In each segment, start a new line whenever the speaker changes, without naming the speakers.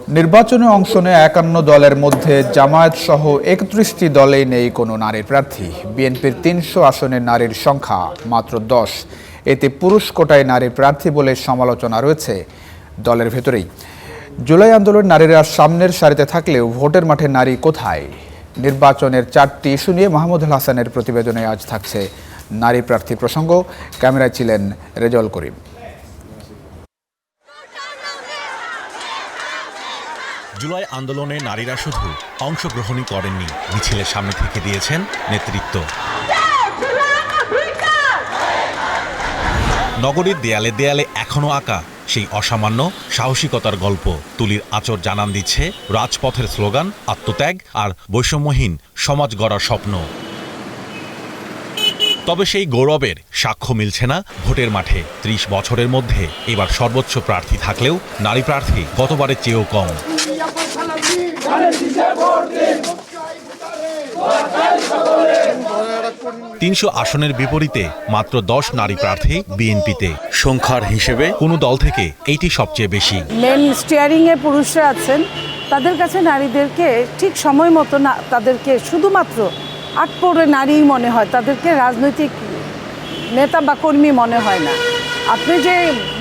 নির্বাচনে অংশ নেয় ৫১ দলের মধ্যে জামায়াত সহ ৩১টি দলেই নেই কোনো নারী প্রার্থী। বিএনপির ৩০০ আসনের নারীর সংখ্যা মাত্র ১০। এতে পুরুষ কোটায় নারী প্রার্থী বলে সমালোচনা রয়েছে দলের ভেতরেই। জুলাই আন্দোলন নারীরা সামনের সারিতে থাকলেও ভোটের মাঠে নারী কোথায়? নির্বাচনের ৪টি ইস্যু নিয়ে মাহমুদুল হাসানের প্রতিবেদনে আজ থাকছে নারী প্রার্থী প্রসঙ্গ। ক্যামেরায় ছিলেন রেজাউল করিম।
জুলাই আন্দোলনে নারীরা শুধু অংশগ্রহণই করেননি, মিছিলের সামনে থেকে দিয়েছেন নেতৃত্ব। নগরীর দেয়ালে দেয়ালে এখনো আঁকা সেই অসামান্য সাহসিকতার গল্প। তুলির আঁচড় জানান দিচ্ছে রাজপথের স্লোগান, আত্মত্যাগ আর বৈষম্যহীন সমাজ গড়ার স্বপ্ন। তবে সেই গৌরবের সাক্ষ্য মিলছে না ভোটের মাঠে। ৩০ বছরের মধ্যে এবার সর্বোচ্চ প্রার্থী থাকলেও নারী প্রার্থী গতবারের চেয়েও কম। ৩০০ আসনের বিপরীতে মাত্র ১০ নারী প্রার্থী বিএনপিতে। সংখ্যার হিসেবে কোনো দল থেকে এইটি সবচেয়ে বেশি।
মেন স্টিয়ারিং এ পুরুষরা আছেন, তাদের কাছে নারীদেরকে ঠিক সময় মতো না, তাদেরকে শুধুমাত্র আটপৌরে নারী মনে হয়, তাদেরকে রাজনৈতিক নেতা বা কর্মী মনে হয় না। আপনি যে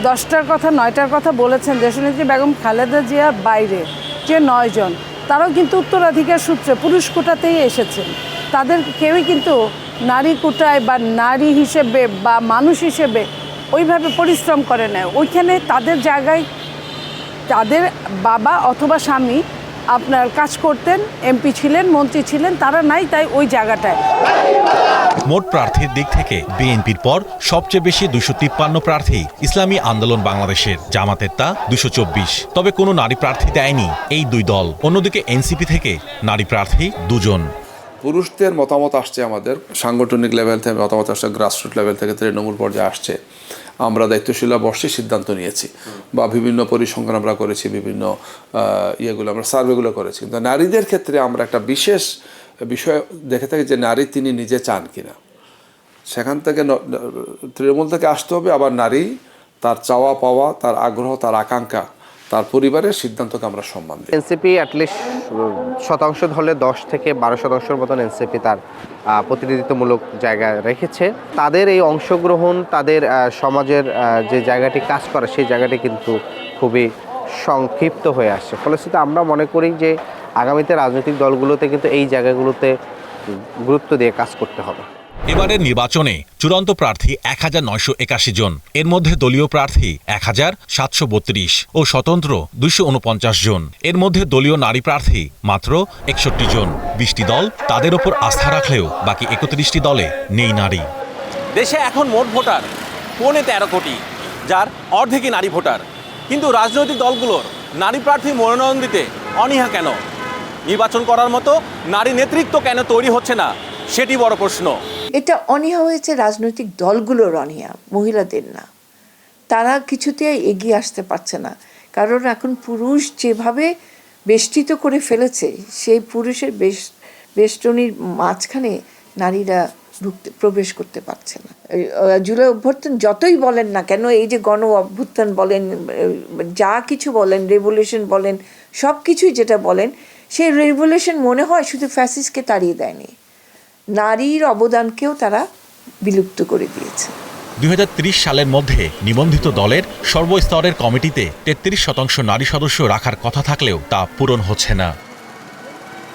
10টার কথা 9টার কথা বলেছেন, দেশনেত্রী বেগম খালেদা জিয়ার বাইরে যে 9 জন, তারাও কিন্তু উত্তরাধিকার সূত্রে পুরুষ কোটাতেই এসেছেন। তাদের কেউই কিন্তু নারী কোটায় বা নারী হিসেবে বা মানুষ হিসেবে ওইভাবে পরিশ্রম করে না। ওইখানে তাদের জায়গায় তাদের বাবা অথবা স্বামী আপনার কাজ করতেন, এমপি ছিলেন, মন্ত্রী ছিলেন, তারা নাই, তাই ওই জায়গাটায়।
মোট প্রার্থীর দিক থেকে বিএনপির পর সবচেয়ে বেশি ২৫৩ প্রার্থী ইসলামী আন্দোলন বাংলাদেশের, জামাতের তা ২২৪। তবে কোনো নারী প্রার্থী দেয়নি এই দুই দল। অন্যদিকে এনসিপি থেকে নারী প্রার্থী ২ জন।
পুরুষদের মতামত আসছে, আমাদের সাংগঠনিক লেভেল থেকে মতামত আসছে, গ্রাসরুট লেভেল থেকে তৃণমূল পর্যায়ে আসছে। আমরা দায়িত্বশীলা বর্ষে সিদ্ধান্ত নিয়েছি বা বিভিন্ন পরিসংখ্যান আমরা করেছি, বিভিন্ন ইয়েগুলো আমরা সার্ভেগুলো করেছি। কিন্তু নারীদের ক্ষেত্রে আমরা একটা বিশেষ বিষয় দেখে থাকি যে নারী তিনি নিজে চান কিনা। সেখান থেকে তৃণমূল থেকে আসতে হবে, আবার নারী তার চাওয়া পাওয়া, তার আগ্রহ, তার আকাঙ্ক্ষা, তার পরিবারের সিদ্ধান্তকে আমরা সম্মান দিই।
এনসিপি অ্যাটলিস্ট শতাংশ হলে 10 থেকে 12% মতন এনসিপি তার প্রতিনিধিত্বমূলক জায়গা রেখেছে। তাদের এই অংশগ্রহণ, তাদের সমাজের যে জায়গাটি কাজ করে, সেই জায়গাটি কিন্তু খুবই সংক্ষিপ্ত হয়ে আসছে। ফলশ্রুতিতে আমরা মনে করি যে আগামীতে রাজনৈতিক দলগুলোতে কিন্তু এই জায়গাগুলোতে গুরুত্ব দিয়ে কাজ করতে হবে।
এবারের নির্বাচনে চূড়ান্ত প্রার্থী ১৯৮১ জন। এর মধ্যে দলীয় প্রার্থী ১৭৩২ ও স্বতন্ত্র ২৪৯ জন। এর মধ্যে দলীয় নারী প্রার্থী মাত্র ৬১ জন। ২০টি দল তাদের ওপর আস্থা রাখলেও বাকি ৩১টি দলে নেই নারী।
দেশে এখন মোট ভোটার ১৫ কোটি, যার অর্ধেকই নারী ভোটার। কিন্তু রাজনৈতিক দলগুলোর নারী প্রার্থী মনোনয়ন দিতে অনীহা কেন? নির্বাচন করার মতো নারী নেতৃত্ব কেন তৈরি হচ্ছে না, সেটি বড় প্রশ্ন।
এটা অনীহা হয়েছে রাজনৈতিক দলগুলোর অনীহা, মহিলাদের না। তারা কিছুতেই এগিয়ে আসতে পারছে না, কারণ এখন পুরুষ যেভাবে বেষ্টিত করে ফেলেছে, সেই পুরুষের বেষ্টনীর মাঝখানে নারীরা প্রবেশ করতে পারছে না। জুলাই অভ্যুত্থান যতই বলেন না কেন, এই যে গণ অভ্যুত্থান বলেন, যা কিছু বলেন, রেভলিউশন বলেন, সব কিছুই যেটা বলেন, সেই রেভলিউশন মনে হয় শুধু ফ্যাসিস্টকে তাড়িয়ে দেয়নি, নারীর অবদানকেও তারা বিলুপ্ত করে দিয়েছে।
২০৩০ সালের মধ্যে নিবন্ধিত দলের সর্বস্তরের কমিটিতে ৩৩% নারী সদস্য রাখার কথা থাকলেও তা পূরণ হচ্ছে না।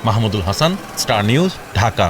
Mahmudul Hasan, star news, Dhaka.